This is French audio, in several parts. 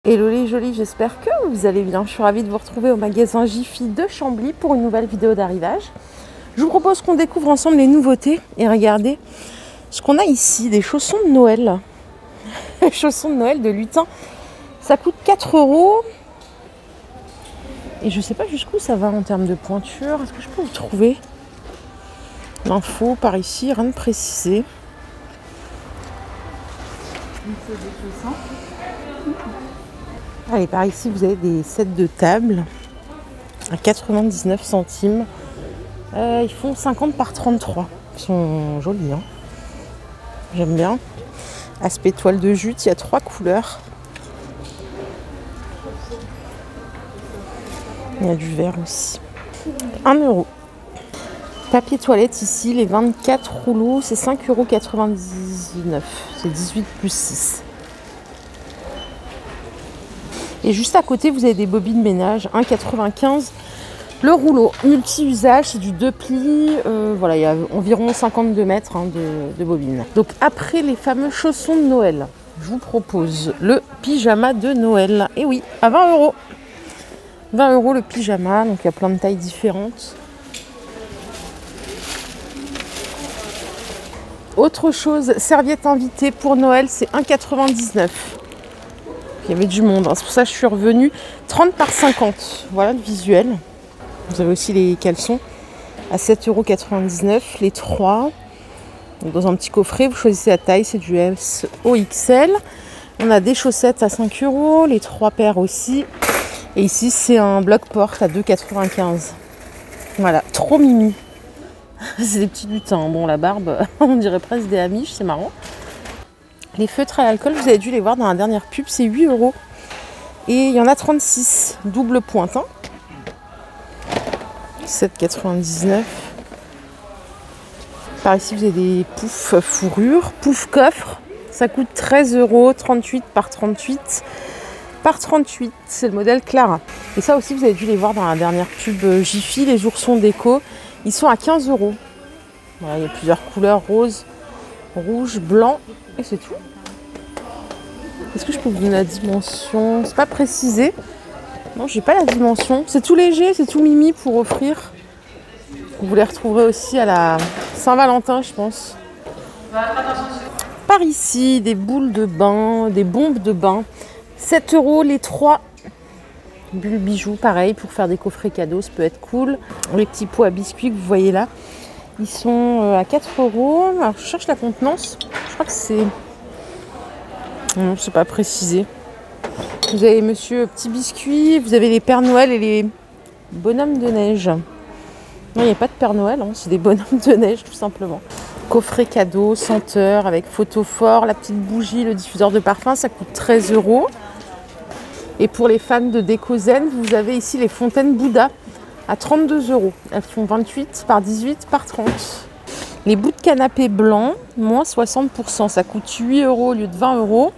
Hello les jolis, j'espère que vous allez bien. Je suis ravie de vous retrouver au magasin Jiffy de Chambly pour une nouvelle vidéo d'arrivage. Je vous propose qu'on découvre ensemble les nouveautés et regardez ce qu'on a ici, des chaussons de Noël. Les chaussons de Noël de lutin, ça coûte 4 €. Et je sais pas jusqu'où ça va en termes de pointure. Est-ce que je peux vous trouver l'info par ici? Rien de précisé. Allez, par ici, vous avez des sets de table à 99 centimes. Ils font 50 par 33. Ils sont jolis, hein. J'aime bien. Aspect toile de jute, il y a 3 couleurs. Il y a du vert aussi. 1 €. Papier toilette ici, les 24 rouleaux, c'est 5,99 €. C'est 18 plus 6. Et juste à côté, vous avez des bobines ménage, 1,95 € le rouleau. Multi-usage, c'est du 2 plis. Voilà, il y a environ 52 mètres de bobines. Donc après les fameux chaussons de Noël, je vous propose le pyjama de Noël. Et oui, à 20 €. 20 € le pyjama, donc il y a plein de tailles différentes. Autre chose, serviette invitée pour Noël, c'est 1,99 €. Il y avait du monde, hein. C'est pour ça que je suis revenue. 30 par 50, voilà le visuel. Vous avez aussi les caleçons à 7,99 €, les 3. Donc dans un petit coffret, vous choisissez la taille, c'est du S au XL. On a des chaussettes à 5 €, les 3 paires aussi. Et ici, c'est un bloc-porte à 2,95 €. Voilà, trop mimi. C'est des petits lutins. Bon, la barbe, on dirait presque des amiches, c'est marrant. Les feutres à l'alcool, vous avez dû les voir dans la dernière pub, c'est 8 €. Et il y en a 36, double pointe. Hein. 7,99 €. Par ici, vous avez des poufs fourrure, pouf coffre. Ça coûte 13 €, 38 par 38 par 38. C'est le modèle Clara. Et ça aussi, vous avez dû les voir dans la dernière pub Jiffy, les oursons déco. Ils sont à 15 €. Voilà, il y a plusieurs couleurs, rose, rouge, blanc. Et c'est tout. Est-ce que je peux vous donner la dimension? C'est pas précisé. Non, j'ai pas la dimension. C'est tout léger, c'est tout mimi pour offrir. Vous les retrouverez aussi à la Saint-Valentin, je pense. Par ici, des boules de bain, des bombes de bain. 7 € les 3. Bulles bijoux, pareil, pour faire des coffrets cadeaux, ça peut être cool. Les petits pots à biscuits que vous voyez là, ils sont à 4 €. Alors, je cherche la contenance. Je crois que c'est... Non, c'est pas précisé. Vous avez Monsieur Petit Biscuit, vous avez les Pères Noël et les bonhommes de neige. Non, il n'y a pas de Père Noël, hein, c'est des bonhommes de neige tout simplement. Coffret cadeau, senteur avec photo fort, la petite bougie, le diffuseur de parfum, ça coûte 13 €. Et pour les fans de déco zen, vous avez ici les fontaines Bouddha à 32 €. Elles font 28 par 18 par 30. Les bouts de canapé blanc, moins 60%, ça coûte 8 € au lieu de 20 €.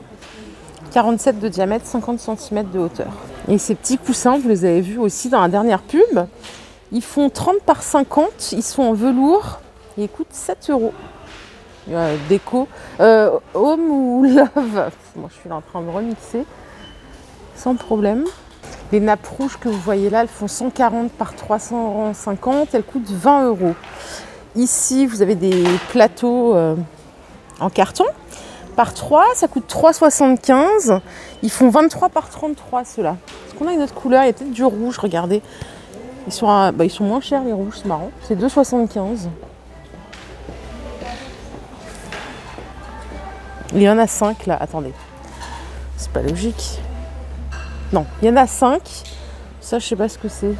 47 de diamètre, 50 cm de hauteur. Et ces petits coussins, vous les avez vus aussi dans la dernière pub. Ils font 30 par 50, ils sont en velours et ils coûtent 7 €. Déco, home ou love. Moi, je suis là en train de remixer sans problème. Les nappes rouges que vous voyez là, elles font 140 par 350, elles coûtent 20 €. Ici, vous avez des plateaux en carton. Par 3, ça coûte 3,75 €. Ils font 23 par 33 ceux-là. Est-ce qu'on a une autre couleur? Il y a peut-être du rouge, regardez. Ils sont moins chers les rouges, c'est marrant. C'est 2,75 €. Il y en a 5 là, attendez. C'est pas logique. Non, il y en a 5. Ça, je sais pas ce que c'est.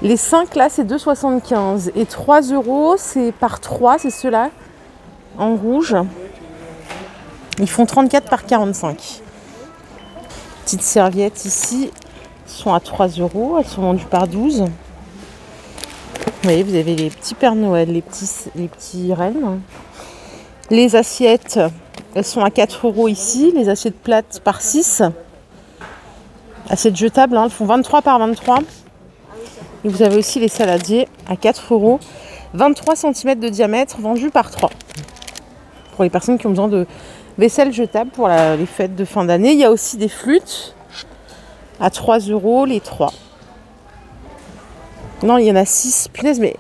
Les 5 là, c'est 2,75 € et 3 €, c'est par 3, c'est ceux-là en rouge. Ils font 34 par 45. Petites serviettes ici, sont à 3 €, elles sont vendues par 12. Vous voyez, vous avez les petits Pères Noël, les petits rennes. Les assiettes, elles sont à 4 € ici, les assiettes plates par 6. Assiettes jetables, hein, elles font 23 par 23. Et vous avez aussi les saladiers à 4 €, 23 cm de diamètre, vendus par 3. Pour les personnes qui ont besoin de Vaisselle jetable pour les fêtes de fin d'année. Il y a aussi des flûtes à 3 € les 3. Non, il y en a 6. Punaise, mais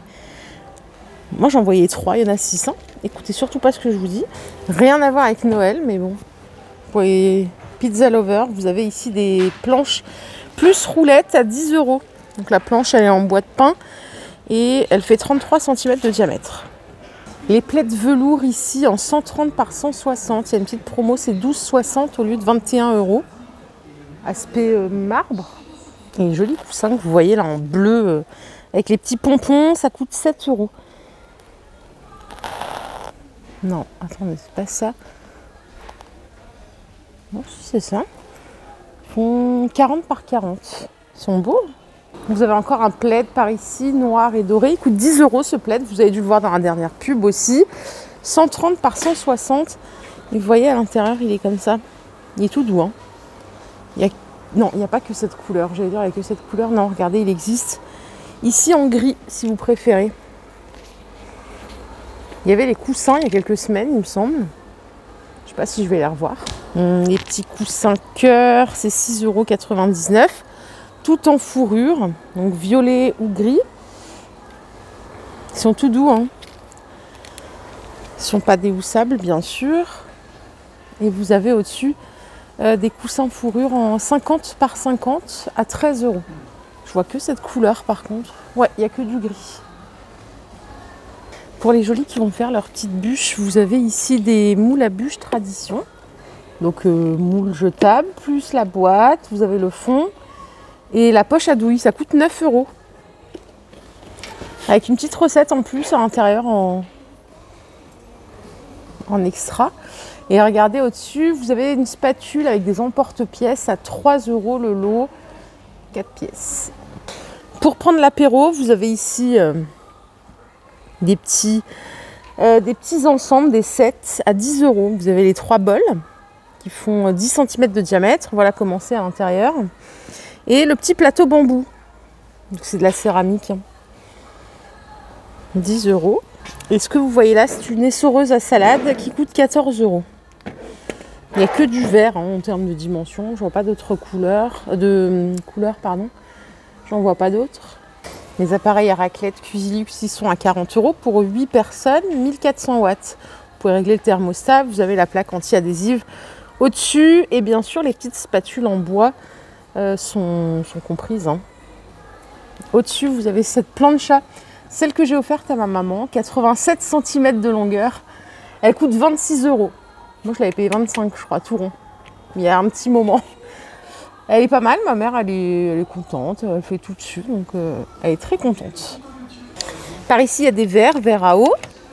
moi j'en voyais 3, il y en a 6. Hein. Écoutez surtout pas ce que je vous dis. Rien à voir avec Noël, mais bon. Pour les pizza lovers, vous avez ici des planches plus roulettes à 10 €. Donc la planche, elle est en bois de pin et elle fait 33 cm de diamètre. Les plaids velours ici en 130 par 160. Il y a une petite promo, c'est 12,60 au lieu de 21 €. Aspect marbre. Et les jolis coussins que vous voyez là en bleu avec les petits pompons, ça coûte 7 €. Non, attendez, c'est pas ça. Non, si c'est ça. Ils font 40 par 40. Ils sont beaux. Vous avez encore un plaid par ici, noir et doré. Il coûte 10 € ce plaid. Vous avez dû le voir dans la dernière pub aussi. 130 par 160. Et vous voyez à l'intérieur, il est comme ça. Il est tout doux. Hein. Non, il n'y a pas que cette couleur. J'allais dire, il n'y a que cette couleur. Non, regardez, il existe. Ici en gris, si vous préférez. Il y avait les coussins il y a quelques semaines, il me semble. Je ne sais pas si je vais les revoir. Les petits coussins cœur, c'est 6,99 €. Tout en fourrure, donc violet ou gris. Ils sont tout doux. Hein. Ils ne sont pas déhoussables, bien sûr. Et vous avez au-dessus des coussins fourrure en 50 par 50 à 13 €. Je vois que cette couleur par contre. Ouais, il n'y a que du gris. Pour les jolis qui vont faire leur petite bûche, vous avez ici des moules à bûche tradition. Donc moule jetable, plus la boîte, vous avez le fond. Et la poche à douille, ça coûte 9 €. Avec une petite recette en plus à l'intérieur en extra. Et regardez au-dessus, vous avez une spatule avec des emporte-pièces à 3 € le lot, 4 pièces. Pour prendre l'apéro, vous avez ici des petits ensembles, des sets à 10 €. Vous avez les 3 bols qui font 10 cm de diamètre. Voilà comment c'est à l'intérieur. Et le petit plateau bambou. Donc c'est de la céramique. 10 €. Et ce que vous voyez là, c'est une essoreuse à salade qui coûte 14 €. Il n'y a que du vert en termes de dimension. Je vois pas d'autres couleurs. J'en vois pas d'autres. Les appareils à raclette Cuisilux, ils sont à 40 € pour 8 personnes, 1400 watts. Vous pouvez régler le thermostat. Vous avez la plaque anti-adhésive au-dessus. Et bien sûr, les petites spatules en bois sont comprises. Hein. Au-dessus, vous avez cette plancha. Celle que j'ai offerte à ma maman, 87 cm de longueur. Elle coûte 26 €. Moi, je l'avais payé 25, je crois, tout rond. Il y a un petit moment. Elle est pas mal, ma mère, elle est contente. Elle fait tout dessus, donc elle est très contente. Par ici, il y a des verres à eau.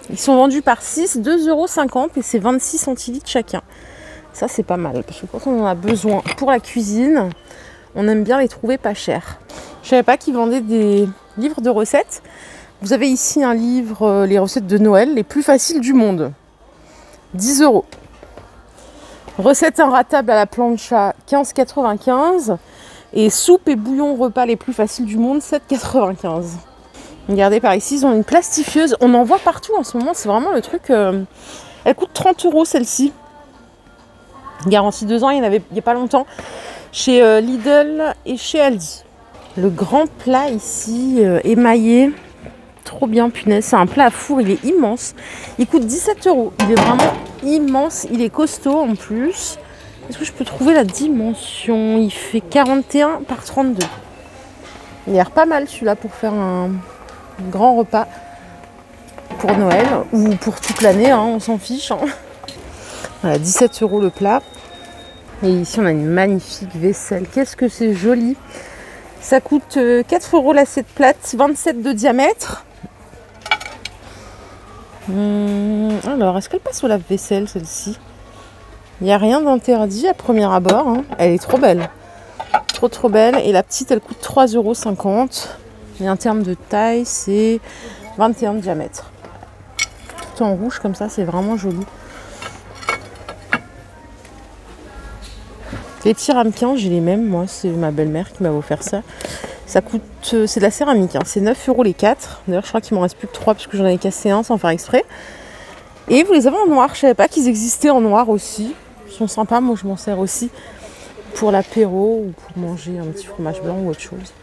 Ils sont vendus par 6, 2,50 € et c'est 26 centilitres chacun. Ça, c'est pas mal, parce que quand on en a besoin pour la cuisine, on aime bien les trouver pas chers. Je savais pas qu'ils vendaient des livres de recettes. Vous avez ici un livre, les recettes de Noël, les plus faciles du monde. 10 €. Recettes inratables à la plancha, 15,95 €. Et soupe et bouillon repas les plus faciles du monde, 7,95 €. Regardez par ici, ils ont une plastifieuse. On en voit partout en ce moment, c'est vraiment le truc. Elle coûte 30 € celle-ci. Garantie 2 ans, il y en avait il n'y a pas longtemps. Chez Lidl et chez Aldi. Le grand plat ici, émaillé. Trop bien, punaise. C'est un plat à four, il est immense. Il coûte 17 €. Il est vraiment immense. Il est costaud en plus. Est-ce que je peux trouver la dimension? Il fait 41 par 32. Il a l'air pas mal celui-là pour faire un grand repas pour Noël ou pour toute l'année, hein, on s'en fiche. Hein. Voilà, 17 € le plat. Et ici, on a une magnifique vaisselle. Qu'est-ce que c'est joli. Ça coûte 4 € l'assiette plate, 27 de diamètre. Alors, est-ce qu'elle passe au lave-vaisselle, celle-ci? Il n'y a rien d'interdit à premier abord. Hein. Elle est trop belle. Trop belle. Et la petite, elle coûte 3,50 €. Et en termes de taille, c'est 21 de diamètre. Tout en rouge comme ça, c'est vraiment joli. Les petits ramequins, j'ai les mêmes. Moi, c'est ma belle-mère qui m'a offert ça. Ça coûte, c'est de la céramique. Hein. C'est 9 € les 4. D'ailleurs, je crois qu'il m'en reste plus que 3 parce que j'en avais cassé un sans faire exprès. Et vous les avez en noir, je savais pas qu'ils existaient en noir aussi. Ils sont sympas, moi je m'en sers aussi pour l'apéro ou pour manger un petit fromage blanc ou autre chose.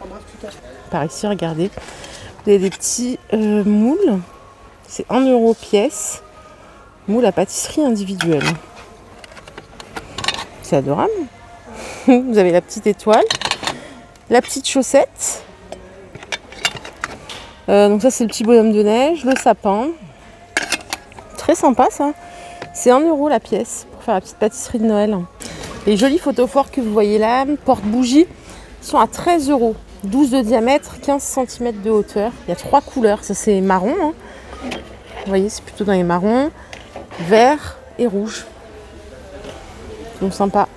Par ici, regardez, vous avez des petits moules, c'est 1 € pièce, moule à pâtisserie individuelle. C'est adorable. Vous avez la petite étoile, la petite chaussette. Donc ça c'est le petit bonhomme de neige, le sapin. Très sympa ça. C'est 1 € la pièce pour faire la petite pâtisserie de Noël. Les jolis photophores que vous voyez là, porte-bougies, sont à 13 €. 12 de diamètre, 15 cm de hauteur. Il y a 3 couleurs. Ça c'est marron. Hein. Vous voyez, c'est plutôt dans les marrons, vert et rouge. Donc sympa.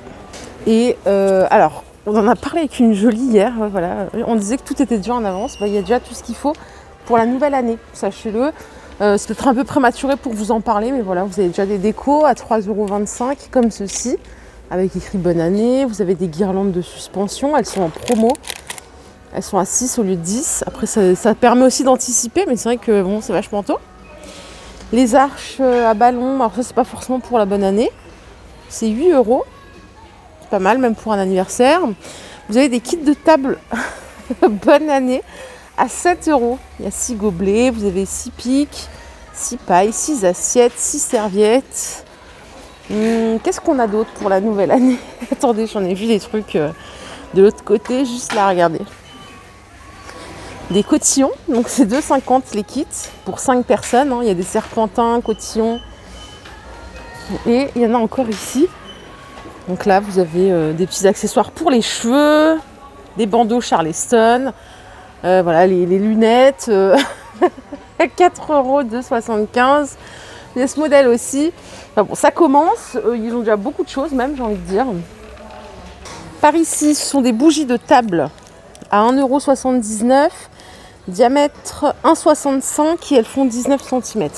Et alors, on en a parlé avec une jolie hier. Voilà. On disait que tout était déjà en avance. Il y a déjà tout ce qu'il faut pour la nouvelle année. Sachez-le. C'est peut-être un peu prématuré pour vous en parler, mais voilà, vous avez déjà des décos à 3,25 € comme ceci, avec écrit bonne année. Vous avez des guirlandes de suspension, elles sont en promo. Elles sont à 6 au lieu de 10. Après, ça permet aussi d'anticiper, mais c'est vrai que bon, c'est vachement tôt. Les arches à ballon, alors ça, c'est pas forcément pour la bonne année. C'est 8 €. C'est pas mal, même pour un anniversaire. Vous avez des kits de table bonne année à 7 €. Il y a 6 gobelets, vous avez 6 piques, 6 pailles, 6 assiettes, 6 serviettes. Qu'est-ce qu'on a d'autre pour la nouvelle année? Attendez, j'en ai vu des trucs de l'autre côté, juste là, regardez. Des cotillons, donc c'est 2,50 € les kits pour 5 personnes. Hein. Il y a des serpentins, cotillons. Et il y en a encore ici. Donc là, vous avez des petits accessoires pour les cheveux, des bandeaux Charleston. Voilà, les lunettes, 4,75 €. Il y a ce modèle aussi. Enfin bon, ça commence. Ils ont déjà beaucoup de choses, même, j'ai envie de dire. Par ici, ce sont des bougies de table à 1,79 €. Diamètre 1,65 € et elles font 19 cm.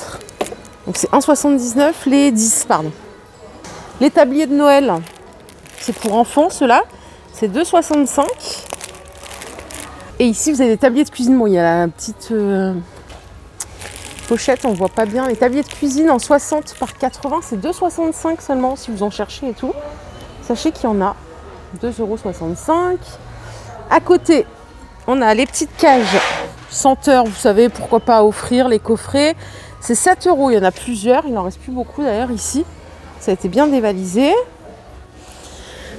Donc c'est 1,79 € les 10, pardon. Les tabliers de Noël, c'est pour enfants, ceux-là. C'est 2,65 €. Et ici, vous avez des tabliers de cuisine. Bon, il y a la petite pochette, on ne voit pas bien. Les tabliers de cuisine en 60 par 80, c'est 2,65 € seulement si vous en cherchez et tout. Sachez qu'il y en a. 2,65 €. À côté, on a les petites cages senteurs, vous savez, pourquoi pas offrir les coffrets. C'est 7 €, il y en a plusieurs, il n'en reste plus beaucoup d'ailleurs ici. Ça a été bien dévalisé.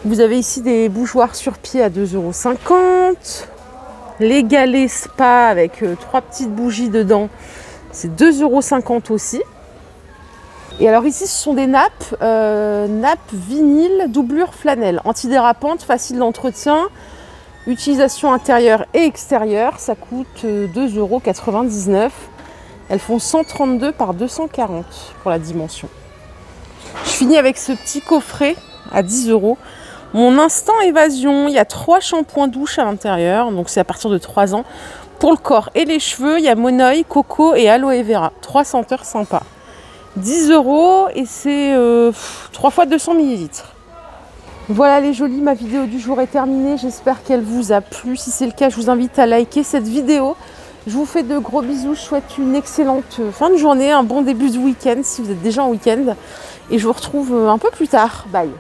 Vous avez ici des bougeoirs sur pied à 2,50 €. Les galets spa avec 3 petites bougies dedans, c'est 2,50 € aussi. Et alors ici, ce sont des nappes, nappes vinyle, doublure flanelle, antidérapantes, facile d'entretien, utilisation intérieure et extérieure. Ça coûte 2,99 €. Elles font 132 par 240 pour la dimension. Je finis avec ce petit coffret à 10 €. Mon instant évasion, il y a 3 shampoings douche à l'intérieur, donc c'est à partir de 3 ans. Pour le corps et les cheveux, il y a Monoï, Coco et Aloe Vera. 3 senteurs sympas. 10 € et c'est 3 fois 200 ml. Voilà les jolis, ma vidéo du jour est terminée. J'espère qu'elle vous a plu. Si c'est le cas, je vous invite à liker cette vidéo. Je vous fais de gros bisous. Je souhaite une excellente fin de journée, un bon début de week-end si vous êtes déjà en week-end. Et je vous retrouve un peu plus tard. Bye.